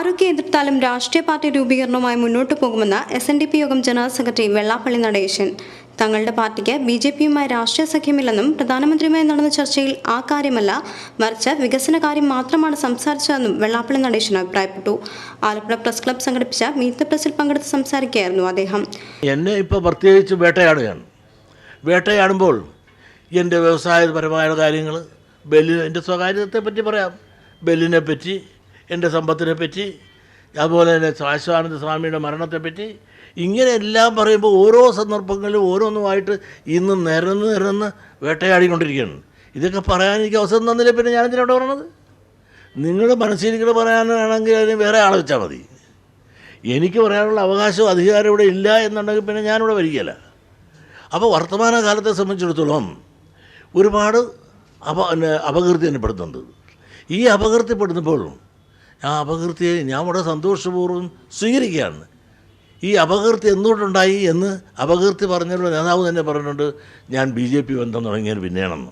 ആരൊക്കെ എതിർത്താലും രാഷ്ട്രീയ പാർട്ടി രൂപീകരണവുമായി മുന്നോട്ടു പോകുമെന്ന് SNDP യോഗം ജനറൽ സെക്രട്ടറി വെള്ളാപ്പള്ളി നടേശൻ. തങ്ങളുടെ പാർട്ടിക്ക് BJPയുമായി രാഷ്ട്രീയ സഖ്യമില്ലെന്നും പ്രധാനമന്ത്രിയുമായി നടന്ന ചർച്ചയിൽ ആ കാര്യമല്ല, മറിച്ച് വികസന കാര്യം മാത്രമാണ് സംസാരിച്ചതെന്നും വെള്ളാപ്പള്ളി നടേശൻ അഭിപ്രായപ്പെട്ടു. ആലപ്പുഴ പ്രസ് ക്ലബ്ബ് സംഘടിപ്പിച്ച മീറ്റ് ദ പ്രസിൽ പങ്കെടുത്ത് സംസാരിക്കുകയായിരുന്നു അദ്ദേഹം. എന്നെ ഇപ്പോൾ പ്രത്യേകിച്ച് വേട്ടയാടുമ്പോൾ എൻ്റെ വ്യവസായപരമായ കാര്യങ്ങൾ, എൻ്റെ സ്വകാര്യതയെ പറ്റി പറയാം, ബെല്ലിനെ പറ്റി, എൻ്റെ സമ്പത്തിനെ പറ്റി, അതുപോലെ തന്നെ ശാശ്വാനന്ദ സ്വാമിയുടെ മരണത്തെപ്പറ്റി, ഇങ്ങനെ എല്ലാം പറയുമ്പോൾ ഓരോ സന്ദർഭങ്ങളിലും ഓരോന്നുമായിട്ട് ഇന്ന് നിരന്ന് വേട്ടയാടിക്കൊണ്ടിരിക്കുകയാണ്. ഇതൊക്കെ പറയാൻ എനിക്ക് അവസരം തന്നില്ല, പിന്നെ ഞാനെന്തിനോട് പറയണത്? നിങ്ങൾ മനസ്സിലിരിക്കുന്നത് പറയാനാണെങ്കിൽ അതിന് വേറെ ആളെ വെച്ചാൽ മതി. എനിക്ക് പറയാനുള്ള അവകാശവും അധികാരം ഇവിടെ ഇല്ല എന്നുണ്ടെങ്കിൽ പിന്നെ ഞാനിവിടെ വരികയില്ല. അപ്പോൾ വർത്തമാന കാലത്തെ സംബന്ധിച്ചിടത്തോളം ഒരുപാട് അപകീർത്തി അനുപ്പെടുന്നുണ്ട്. ഈ അപകീർത്തിപ്പെടുന്നപ്പോൾ ആ അപകീർത്തിയെ ഞാൻ വളരെ സന്തോഷപൂർവ്വം സ്വീകരിക്കുകയാണ്. ഈ അപകീർത്തി എന്തുകൊണ്ടുണ്ടായി എന്ന് അപകീർത്തി പറഞ്ഞൊരു നേതാവ് തന്നെ പറഞ്ഞിട്ടുണ്ട്, ഞാൻ BJP ബന്ധം തുടങ്ങിയത് പിന്നെയാണെന്ന്.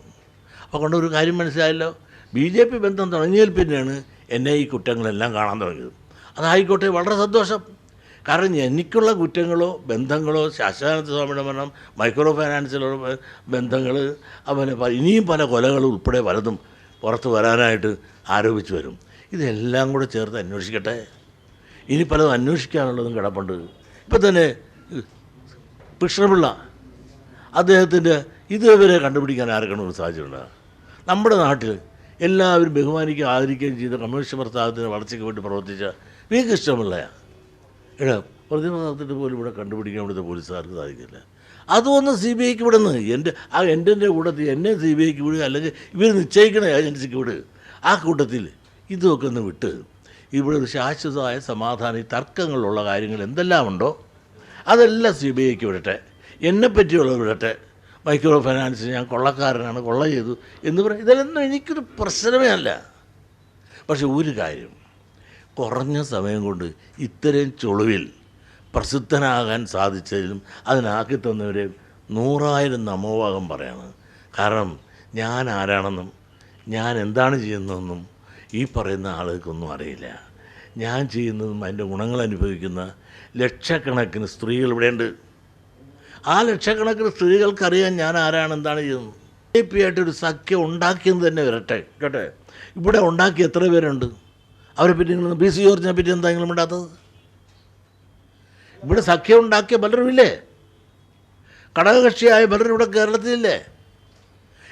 അപ്പോൾ കൊണ്ടൊരു കാര്യം മനസ്സിലായല്ലോ, BJP ബന്ധം തുടങ്ങിയതിൽ പിന്നെയാണ് എന്നെ ഈ കുറ്റങ്ങളെല്ലാം കാണാൻ തുടങ്ങിയത്. അതായിക്കോട്ടെ, വളരെ സന്തോഷം. കാരണം എനിക്കുള്ള കുറ്റങ്ങളോ ബന്ധങ്ങളോ ശാശ്വാനന്ദ സ്വാമിയുടെ മരണം, മൈക്രോ ഫൈനാൻസിലുള്ള ബന്ധങ്ങൾ, അതുപോലെ ഇനിയും പല കൊലകളും ഉൾപ്പെടെ പലതും പുറത്ത് വരാനായിട്ട് ആരോപിച്ച് വരും. ഇതെല്ലാം കൂടെ ചേർത്ത് അന്വേഷിക്കട്ടെ. ഇനി പലതും അന്വേഷിക്കാനുള്ളതും കിടപ്പുണ്ട്. ഇപ്പം തന്നെ കൃഷ്ണപിള്ള അദ്ദേഹത്തിൻ്റെ ഇതുവരെ കണ്ടുപിടിക്കാൻ ആർക്കാണ് സാധിച്ചിട്ടുണ്ട്? നമ്മുടെ നാട്ടിൽ എല്ലാവരും ബഹുമാനിക്കുകയും ആദരിക്കുകയും ചെയ്ത കമ്മ്യൂണിസ്റ്റ് പ്രസ്ഥാനത്തിൻ്റെ വളർച്ചയ്ക്ക് വേണ്ടി പ്രവർത്തിച്ച V. കൃഷ്ണപിള്ളയാണ്. പ്രതിമ പോലും ഇവിടെ കണ്ടുപിടിക്കാൻ ഇവിടുത്തെ പോലീസുകാർക്ക് സാധിക്കില്ല. അതൊന്ന് CBIക്ക് വിടുന്നു. എൻ്റെ കൂട്ടത്തിൽ എന്നെ CBIക്ക് വിടുക, അല്ലെങ്കിൽ ഇവർ നിശ്ചയിക്കണ ഏജൻസിക്ക് വിടുക. ആ കൂട്ടത്തിൽ ഇതൊക്കെ ഒന്ന് വിട്ട് ഇവിടെ ഒരു ശാശ്വതമായ സമാധാന തർക്കങ്ങളുള്ള കാര്യങ്ങൾ എന്തെല്ലാം ഉണ്ടോ അതെല്ലാം CBIക്ക് വിടട്ടെ. എന്നെപ്പറ്റിയുള്ളത് വിടട്ടെ. മൈക്രോ ഫൈനാൻസ് ഞാൻ കൊള്ളക്കാരനാണ്, കൊള്ള ചെയ്തു എന്ന് പറയും. ഇതെല്ലാം എനിക്കൊരു പ്രശ്നമേ അല്ല. പക്ഷെ ഒരു കാര്യം, കുറഞ്ഞ സമയം കൊണ്ട് ഇത്രയും ചുളിവിൽ പ്രസിദ്ധനാകാൻ സാധിച്ചതിലും അതിനാക്കി തന്നവരെ 100,000 നമോഭാഗം പറയാണ്. കാരണം ഞാൻ ആരാണെന്നും ഞാൻ എന്താണ് ചെയ്യുന്നതെന്നും ഈ പറയുന്ന ആളുകൾക്കൊന്നും അറിയില്ല. ഞാൻ ചെയ്യുന്നതും അതിൻ്റെ ഗുണങ്ങൾ അനുഭവിക്കുന്ന ലക്ഷക്കണക്കിന് സ്ത്രീകൾ ഇവിടെയുണ്ട്. ആ ലക്ഷക്കണക്കിന് സ്ത്രീകൾക്കറിയാൻ ഞാൻ ആരാണ്, എന്താണ് ചെയ്യുന്നത്. BJP ആയിട്ടൊരു സഖ്യം ഉണ്ടാക്കിയെന്ന് തന്നെ വരട്ടെ കേട്ടെ. ഇവിടെ ഉണ്ടാക്കി എത്ര പേരുണ്ട്? അവരെ പറ്റി നിങ്ങൾ PC ജോർജിനെ പറ്റി എന്തെങ്കിലും ഇടാത്തത്? ഇവിടെ സഖ്യം ഉണ്ടാക്കിയ പലരും ഇല്ലേ? ഘടകകക്ഷിയായ പലരും ഇവിടെ കേരളത്തിലില്ലേ?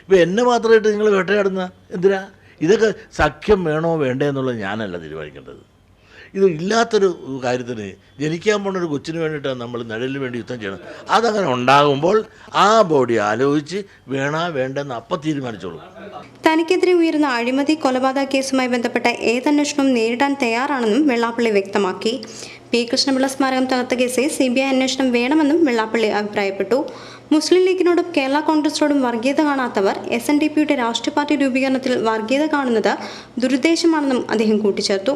ഇപ്പോൾ എന്നെ മാത്രമായിട്ട് നിങ്ങൾ വേട്ടയാടുന്ന എന്തിനാ? ഇതൊക്കെ സഖ്യം വേണോ വേണ്ടേ എന്നുള്ളത് ഞാനല്ല തീരുമാനിക്കേണ്ടത്. ഇത് ഇല്ലാത്തൊരു കാര്യത്തിന് ജനിക്കാൻ പോകുന്നൊരു കൊച്ചിന് വേണ്ടിയിട്ടാണ് നമ്മൾ നിഴലിന് വേണ്ടി യുദ്ധം ചെയ്യണം. അതങ്ങനെ ഉണ്ടാകുമ്പോൾ ആ ബോഡി ആലോചിച്ച് വേണ്ടെന്ന് അപ്പം തീരുമാനിച്ചോളൂ. തനിക്കെതിരെ ഉയർന്ന അഴിമതി കൊലപാതക കേസുമായി ബന്ധപ്പെട്ട ഏതന്വേഷണവും നേരിടാൻ തയ്യാറാണെന്നും വെള്ളാപ്പള്ളി വ്യക്തമാക്കി. P. കൃഷ്ണപിള്ള സ്മാരകം തകർത്ത കേസിൽ CBI അന്വേഷണം വേണമെന്നും വെള്ളാപ്പള്ളി അഭിപ്രായപ്പെട്ടു. മുസ്ലിം ലീഗിനോടും കേരള കോൺഗ്രസിനോടും വർഗീയത കാണാത്തവർ SNDPയുടെ രാഷ്ട്രീയ പാർട്ടി രൂപീകരണത്തിൽ വർഗീയത കാണുന്നത് ദുരുദ്ദേശമാണെന്നും അദ്ദേഹം കൂട്ടിച്ചേർത്തു.